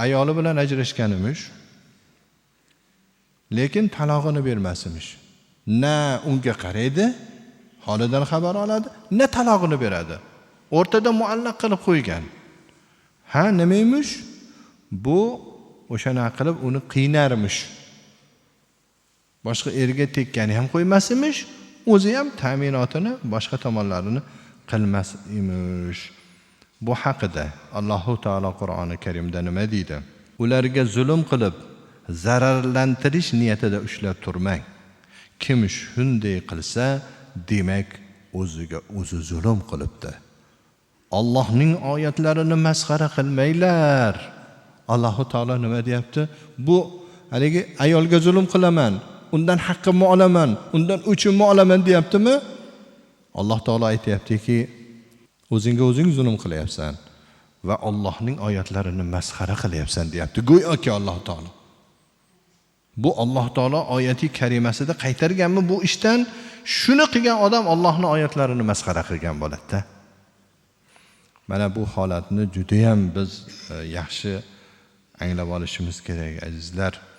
ayoli bilan ajrashgan emish. Lekin talog'ini bermas emish. Na unga qaraydi, holidan xabar oladi, na talog'ini beradi. O'rtada muallaq qilib qo'ygan. Ha, nima emish? Bu o'shana qilib uni qiynarmish. Boshqa erga tekkani ham qo'ymas emish, o'zi ham ta'minotini, boshqa tomonlarini qilmas emish. Bu haqida Allohu taolo Qur'oni Karimda nima deydi? Ularga zulm qilib, zararlantirish niyatida ushlab turmang. Kim shunday qilsa, demak o'ziga o'zi zulm qilibdi. Allohning oyatlarini masxara qilmanglar. Allohu taolo nima deyapti? Bu haligi ayolga zulm qilaman, undan haqqimni olaman, undan o'chimni olaman deyaptimi? Alloh taolo aytayaptiki, o'zingga o'zing zulm qilyapsan va Allohning oyatlarini masxara qilyapsan deyapti. Go'yoki Alloh taolo. Bu Alloh taolo oyati karimasida qaytarganmi bu ishdan? Shuni qilgan odam Allohning oyatlarini masxara qilgan bo'ladi-da. Mana bu holatni juda ham biz yaxshi anglab olishimiz kerak, azizlar.